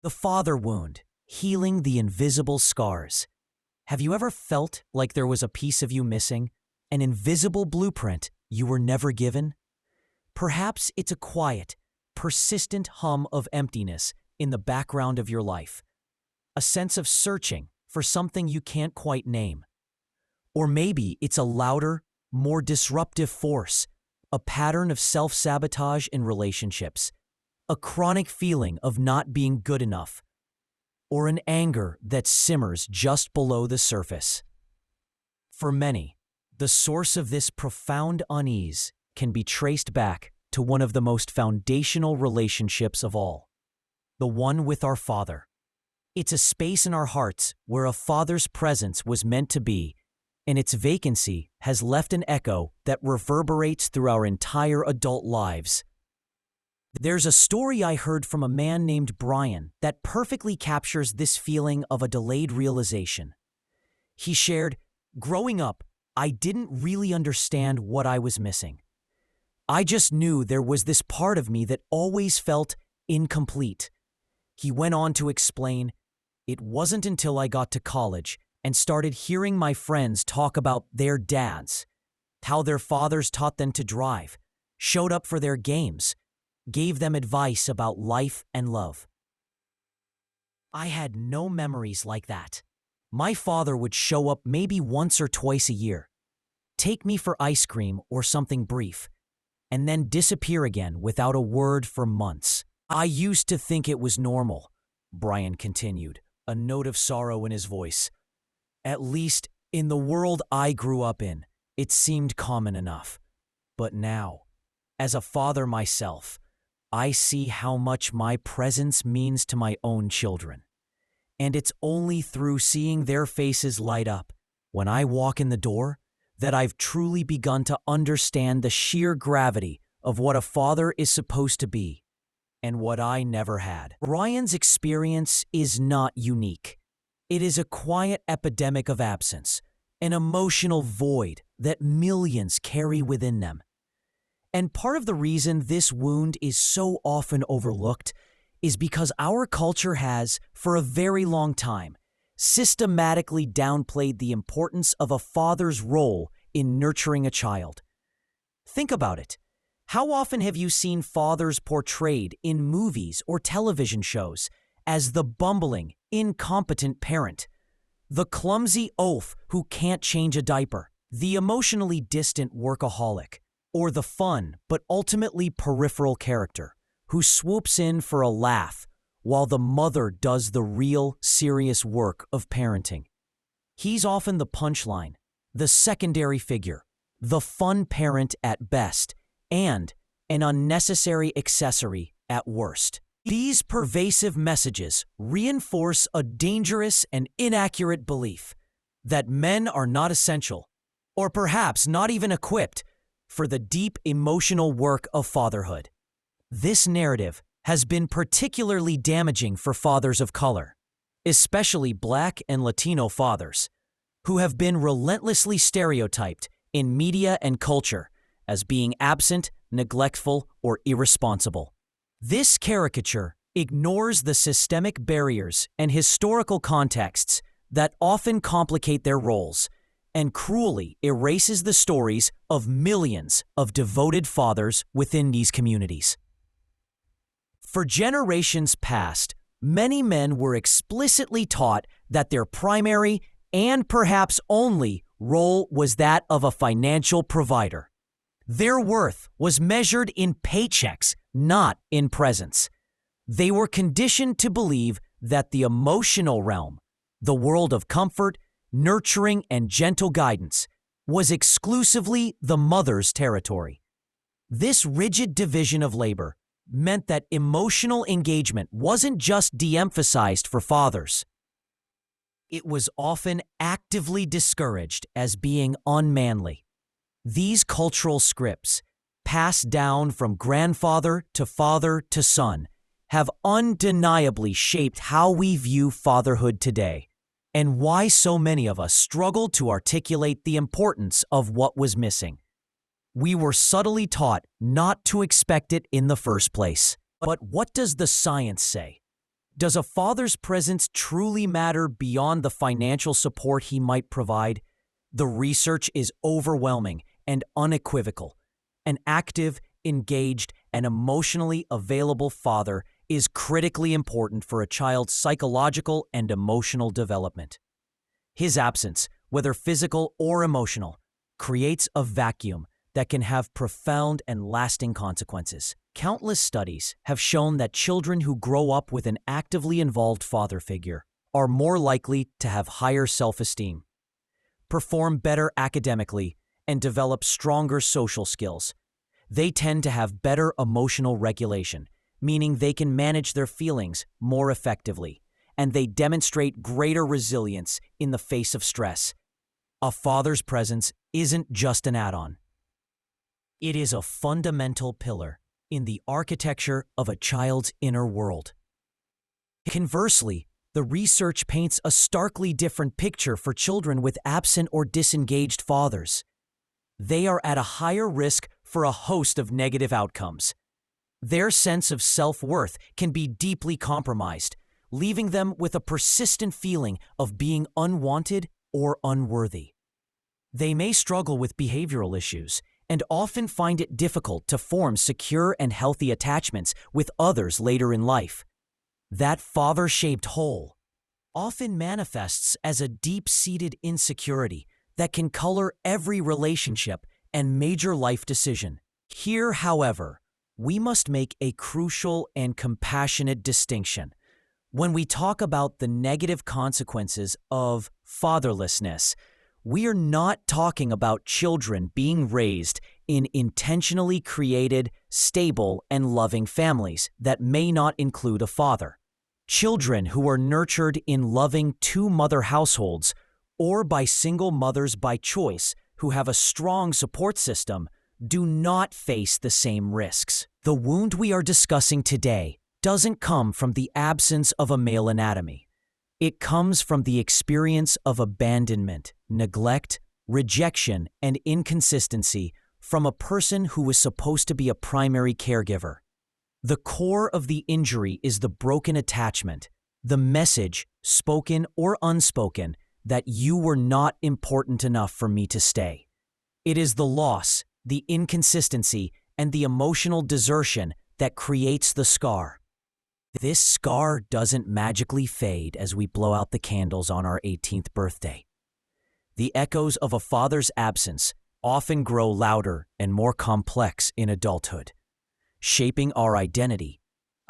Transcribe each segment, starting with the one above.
The father wound, healing the invisible scars. Have you ever felt like there was a piece of you missing, an invisible blueprint you were never given? Perhaps it's a quiet, persistent hum of emptiness in the background of your life, a sense of searching for something you can't quite name. Or maybe it's a louder, more disruptive force, a pattern of self-sabotage in relationships, a chronic feeling of not being good enough, or an anger that simmers just below the surface. For many, the source of this profound unease can be traced back to one of the most foundational relationships of all, the one with our Father. It's a space in our hearts where a father's presence was meant to be, and its vacancy has left an echo that reverberates through our entire adult lives. There's a story I heard from a man named Brian that perfectly captures this feeling of a delayed realization. He shared, "Growing up, I didn't really understand what I was missing. I just knew there was this part of me that always felt incomplete." He went on to explain, "It wasn't until I got to college and started hearing my friends talk about their dads, how their fathers taught them to drive, showed up for their games, gave them advice about life and love. I had no memories like that. My father would show up maybe once or twice a year, take me for ice cream or something brief, and then disappear again without a word for months. I used to think it was normal," Brian continued, a note of sorrow in his voice. "At least in the world I grew up in, it seemed common enough. But now, as a father myself, I see how much my presence means to my own children. And it's only through seeing their faces light up when I walk in the door that I've truly begun to understand the sheer gravity of what a father is supposed to be and what I never had." Brian's experience is not unique. It is a quiet epidemic of absence, an emotional void that millions carry within them. And part of the reason this wound is so often overlooked is because our culture has, for a very long time, systematically downplayed the importance of a father's role in nurturing a child. Think about it. How often have you seen fathers portrayed in movies or television shows as the bumbling, incompetent parent, the clumsy oaf who can't change a diaper, the emotionally distant workaholic, or the fun but ultimately peripheral character who swoops in for a laugh while the mother does the real, serious work of parenting? He's often the punchline, the secondary figure, the fun parent at best, and an unnecessary accessory at worst. These pervasive messages reinforce a dangerous and inaccurate belief that men are not essential, or perhaps not even equipped, for the deep emotional work of fatherhood. This narrative has been particularly damaging for fathers of color, especially Black and Latino fathers, who have been relentlessly stereotyped in media and culture as being absent, neglectful, or irresponsible. This caricature ignores the systemic barriers and historical contexts that often complicate their roles and cruelly erases the stories of millions of devoted fathers within these communities. For generations past, many men were explicitly taught that their primary and perhaps only role was that of a financial provider. Their worth was measured in paychecks, not in presence. They were conditioned to believe that the emotional realm, the world of comfort, nurturing, and gentle guidance, was exclusively the mother's territory. This rigid division of labor meant that emotional engagement wasn't just de-emphasized for fathers. It was often actively discouraged as being unmanly. These cultural scripts, passed down from grandfather to father to son, have undeniably shaped how we view fatherhood today, and why so many of us struggle to articulate the importance of what was missing. We were subtly taught not to expect it in the first place. But what does the science say? Does a father's presence truly matter beyond the financial support he might provide? The research is overwhelming and unequivocal. An active, engaged, and emotionally available father is critically important for a child's psychological and emotional development. His absence, whether physical or emotional, creates a vacuum that can have profound and lasting consequences. Countless studies have shown that children who grow up with an actively involved father figure are more likely to have higher self-esteem, perform better academically, and develop stronger social skills. They tend to have better emotional regulation, meaning they can manage their feelings more effectively, and they demonstrate greater resilience in the face of stress. A father's presence isn't just an add-on. It is a fundamental pillar in the architecture of a child's inner world. Conversely, the research paints a starkly different picture for children with absent or disengaged fathers. They are at a higher risk for a host of negative outcomes. Their sense of self-worth can be deeply compromised, leaving them with a persistent feeling of being unwanted or unworthy. They may struggle with behavioral issues and often find it difficult to form secure and healthy attachments with others later in life. That father-shaped hole often manifests as a deep-seated insecurity that can color every relationship and major life decision. Here, however, we must make a crucial and compassionate distinction. When we talk about the negative consequences of fatherlessness, we are not talking about children being raised in intentionally created, stable, and loving families that may not include a father. Children who are nurtured in loving two-mother households or by single mothers by choice who have a strong support system do not face the same risks. The wound we are discussing today doesn't come from the absence of a male anatomy. It comes from the experience of abandonment, neglect, rejection, and inconsistency from a person who was supposed to be a primary caregiver. The core of the injury is the broken attachment, the message, spoken or unspoken, that you were not important enough for me to stay. It is the loss, the inconsistency, and the emotional desertion that creates the scar. This scar doesn't magically fade as we blow out the candles on our 18th birthday. The echoes of a father's absence often grow louder and more complex in adulthood, shaping our identity,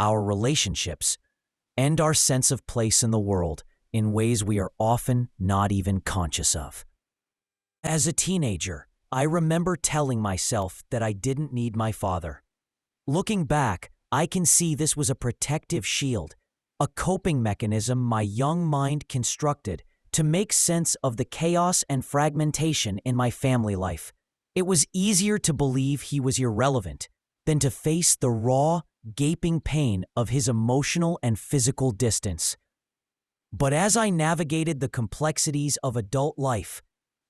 our relationships, and our sense of place in the world in ways we are often not even conscious of. As a teenager, I remember telling myself that I didn't need my father. Looking back, I can see this was a protective shield, a coping mechanism my young mind constructed to make sense of the chaos and fragmentation in my family life. It was easier to believe he was irrelevant than to face the raw, gaping pain of his emotional and physical distance. But as I navigated the complexities of adult life,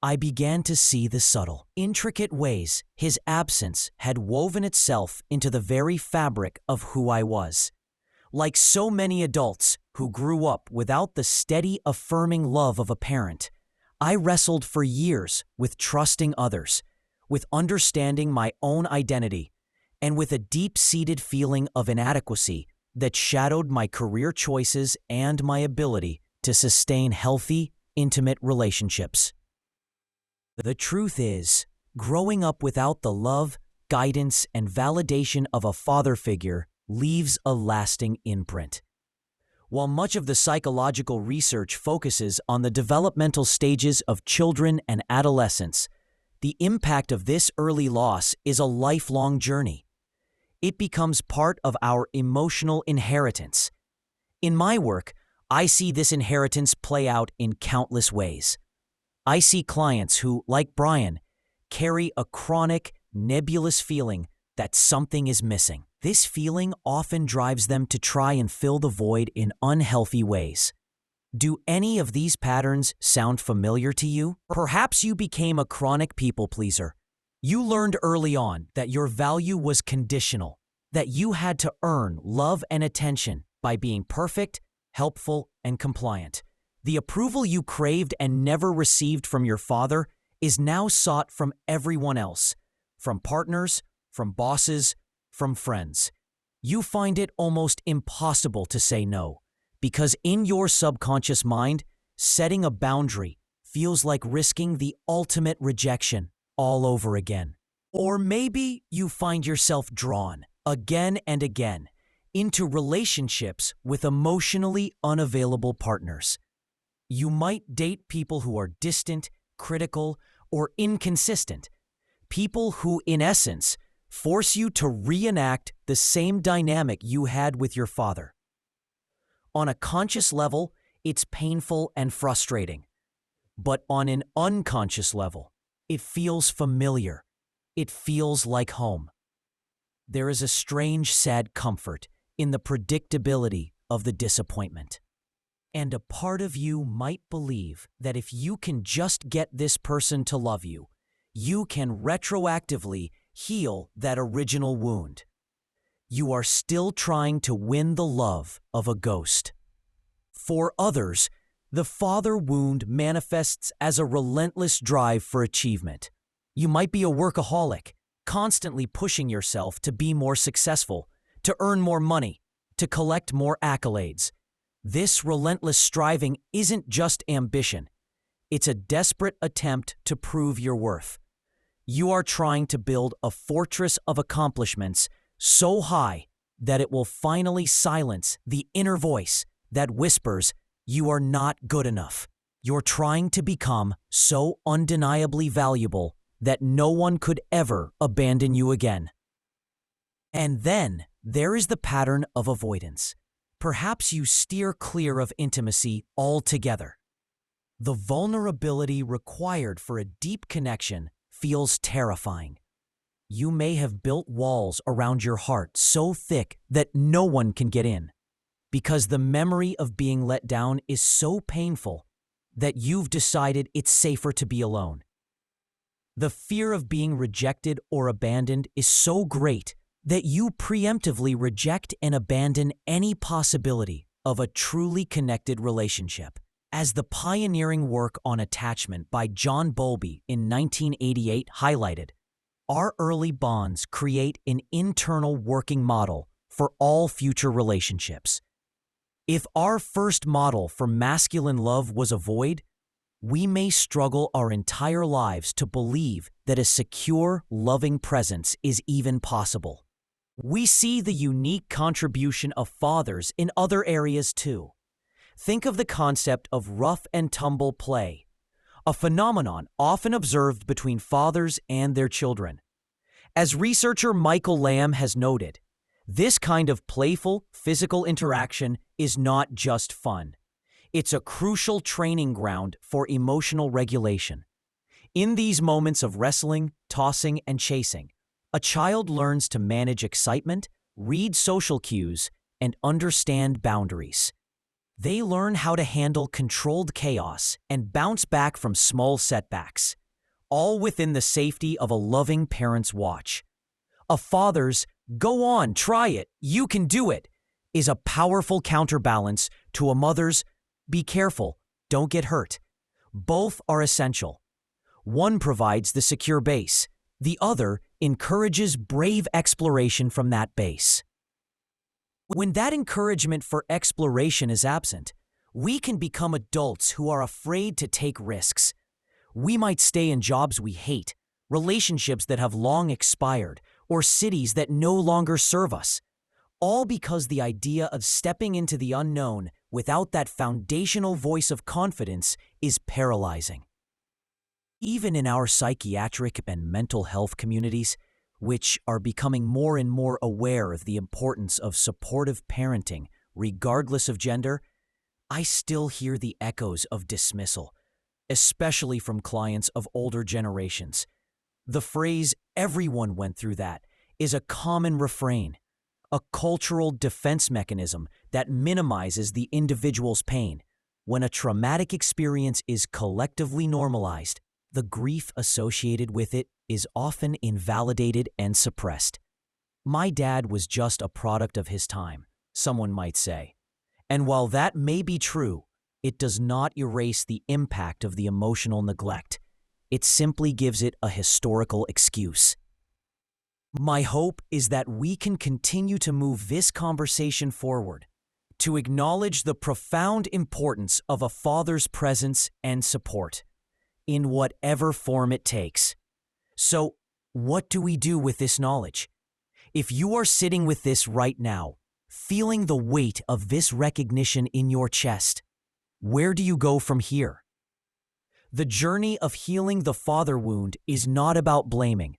I began to see the subtle, intricate ways his absence had woven itself into the very fabric of who I was. Like so many adults who grew up without the steady, affirming love of a parent, I wrestled for years with trusting others, with understanding my own identity, and with a deep-seated feeling of inadequacy that shadowed my career choices and my ability to sustain healthy, intimate relationships. The truth is, growing up without the love, guidance, and validation of a father figure leaves a lasting imprint. While much of the psychological research focuses on the developmental stages of children and adolescence, the impact of this early loss is a lifelong journey. It becomes part of our emotional inheritance. In my work, I see this inheritance play out in countless ways. I see clients who, like Brian, carry a chronic, nebulous feeling that something is missing. This feeling often drives them to try and fill the void in unhealthy ways. Do any of these patterns sound familiar to you? Perhaps you became a chronic people pleaser. You learned early on that your value was conditional, that you had to earn love and attention by being perfect, helpful, and compliant. The approval you craved and never received from your father is now sought from everyone else, from partners, from bosses, from friends. You find it almost impossible to say no, because in your subconscious mind, setting a boundary feels like risking the ultimate rejection all over again. Or maybe you find yourself drawn, again and again, into relationships with emotionally unavailable partners. You might date people who are distant, critical, or inconsistent. People who, in essence, force you to reenact the same dynamic you had with your father. On a conscious level, it's painful and frustrating. But on an unconscious level, it feels familiar. It feels like home. There is a strange, sad comfort in the predictability of the disappointment. And a part of you might believe that if you can just get this person to love you, you can retroactively heal that original wound. You are still trying to win the love of a ghost. For others, the father wound manifests as a relentless drive for achievement. You might be a workaholic, constantly pushing yourself to be more successful, to earn more money, to collect more accolades. This relentless striving isn't just ambition. It's a desperate attempt to prove your worth. You are trying to build a fortress of accomplishments so high that it will finally silence the inner voice that whispers, "You are not good enough." You're trying to become so undeniably valuable that no one could ever abandon you again. And then there is the pattern of avoidance. Perhaps you steer clear of intimacy altogether. The vulnerability required for a deep connection feels terrifying. You may have built walls around your heart so thick that no one can get in, because the memory of being let down is so painful that you've decided it's safer to be alone. The fear of being rejected or abandoned is so great that you preemptively reject and abandon any possibility of a truly connected relationship. As the pioneering work on attachment by John Bowlby in 1988 highlighted, our early bonds create an internal working model for all future relationships. If our first model for masculine love was a void, we may struggle our entire lives to believe that a secure, loving presence is even possible. We see the unique contribution of fathers in other areas too. Think of the concept of rough and tumble play, a phenomenon often observed between fathers and their children. As researcher Michael Lamb has noted, this kind of playful, physical interaction is not just fun. It's a crucial training ground for emotional regulation. In these moments of wrestling, tossing, and chasing, a child learns to manage excitement, read social cues, and understand boundaries. They learn how to handle controlled chaos and bounce back from small setbacks, all within the safety of a loving parent's watch. A father's "Go on, try it, you can do it," is a powerful counterbalance to a mother's "Be careful, don't get hurt." Both are essential. One provides the secure base. The other encourages brave exploration from that base. When that encouragement for exploration is absent, we can become adults who are afraid to take risks. We might stay in jobs we hate, relationships that have long expired, or cities that no longer serve us, all because the idea of stepping into the unknown without that foundational voice of confidence is paralyzing. Even in our psychiatric and mental health communities, which are becoming more and more aware of the importance of supportive parenting, regardless of gender, I still hear the echoes of dismissal, especially from clients of older generations. The phrase "everyone went through that" is a common refrain, a cultural defense mechanism that minimizes the individual's pain. When a traumatic experience is collectively normalized, the grief associated with it is often invalidated and suppressed. "My dad was just a product of his time," someone might say. And while that may be true, it does not erase the impact of the emotional neglect. It simply gives it a historical excuse. My hope is that we can continue to move this conversation forward, to acknowledge the profound importance of a father's presence and support, in whatever form it takes. So, what do we do with this knowledge? If you are sitting with this right now, feeling the weight of this recognition in your chest, where do you go from here? The journey of healing the father wound is not about blaming,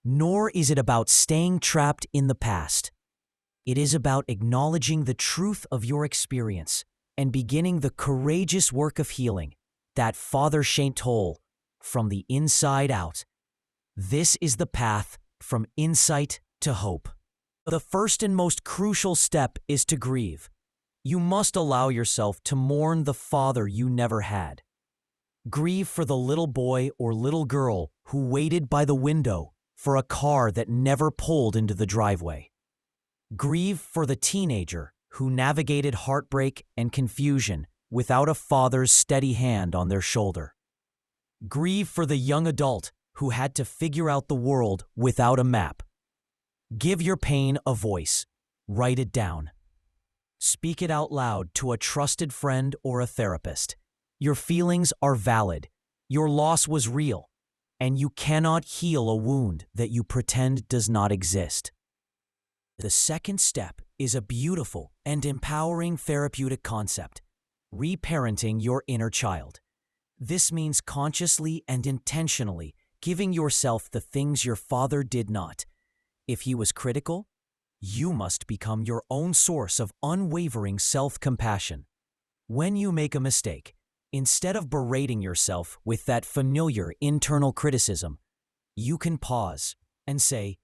nor is it about staying trapped in the past. It is about acknowledging the truth of your experience and beginning the courageous work of healing, that father-shaped hole, from the inside out. This is the path from insight to hope. The first and most crucial step is to grieve. You must allow yourself to mourn the father you never had. Grieve for the little boy or little girl who waited by the window for a car that never pulled into the driveway. Grieve for the teenager who navigated heartbreak and confusion without a father's steady hand on their shoulder. Grieve for the young adult who had to figure out the world without a map. Give your pain a voice. Write it down. Speak it out loud to a trusted friend or a therapist. Your feelings are valid. Your loss was real, and you cannot heal a wound that you pretend does not exist. The second step is a beautiful and empowering therapeutic concept: reparenting your inner child. This means consciously and intentionally giving yourself the things your father did not. If he was critical, you must become your own source of unwavering self-compassion. When you make a mistake, instead of berating yourself with that familiar internal criticism, you can pause and say,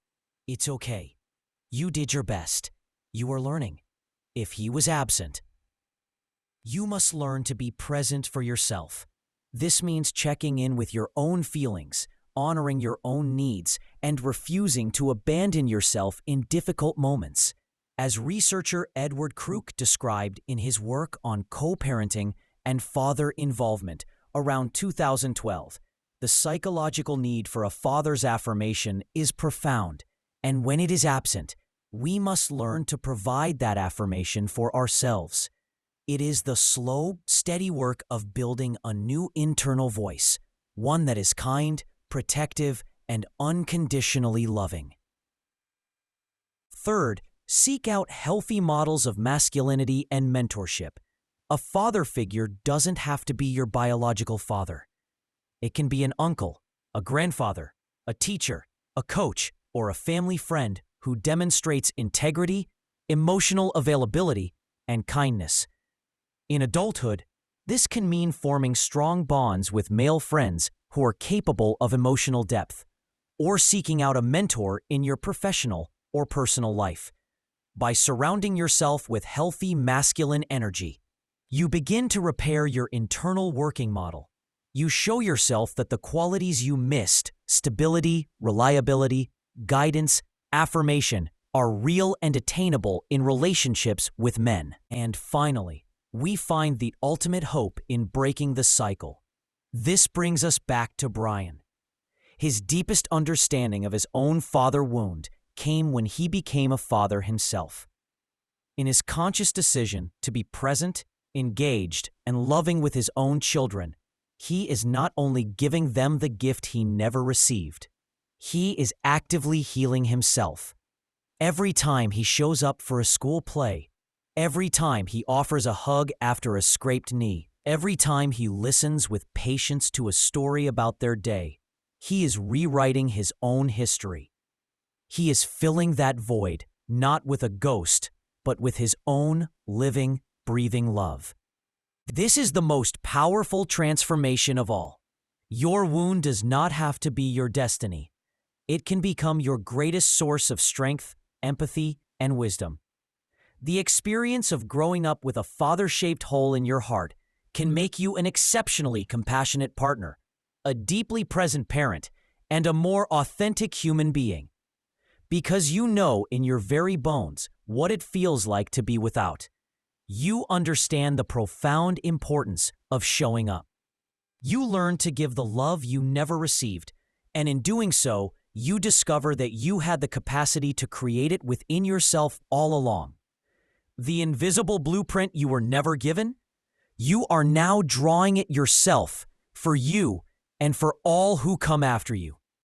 "It's okay. You did your best. You are learning." If he was absent, you must learn to be present for yourself. This means checking in with your own feelings, honoring your own needs, and refusing to abandon yourself in difficult moments. As researcher Edward Crook described in his work on co-parenting and father involvement around 2012, the psychological need for a father's affirmation is profound, and when it is absent, we must learn to provide that affirmation for ourselves. It is the slow, steady work of building a new internal voice, one that is kind, protective, and unconditionally loving. Third, seek out healthy models of masculinity and mentorship. A father figure doesn't have to be your biological father. It can be an uncle, a grandfather, a teacher, a coach, or a family friend who demonstrates integrity, emotional availability, and kindness. In adulthood, this can mean forming strong bonds with male friends who are capable of emotional depth, or seeking out a mentor in your professional or personal life. By surrounding yourself with healthy masculine energy, you begin to repair your internal working model. You show yourself that the qualities you missed, stability, reliability, guidance, affirmation, are real and attainable in relationships with men. And finally, we find the ultimate hope in breaking the cycle. This brings us back to Brian. His deepest understanding of his own father wound came when he became a father himself. In his conscious decision to be present, engaged, and loving with his own children, he is not only giving them the gift he never received, he is actively healing himself. Every time he shows up for a school play, every time he offers a hug after a scraped knee, every time he listens with patience to a story about their day, he is rewriting his own history. He is filling that void, not with a ghost, but with his own living, breathing love. This is the most powerful transformation of all. Your wound does not have to be your destiny. It can become your greatest source of strength, empathy, and wisdom. The experience of growing up with a father-shaped hole in your heart can make you an exceptionally compassionate partner, a deeply present parent, and a more authentic human being. Because you know in your very bones what it feels like to be without. you understand the profound importance of showing up. You learn to give the love you never received, and in doing so, you discover that you had the capacity to create it within yourself all along. The invisible blueprint you were never given, you are now drawing it yourself, for you and for all who come after you.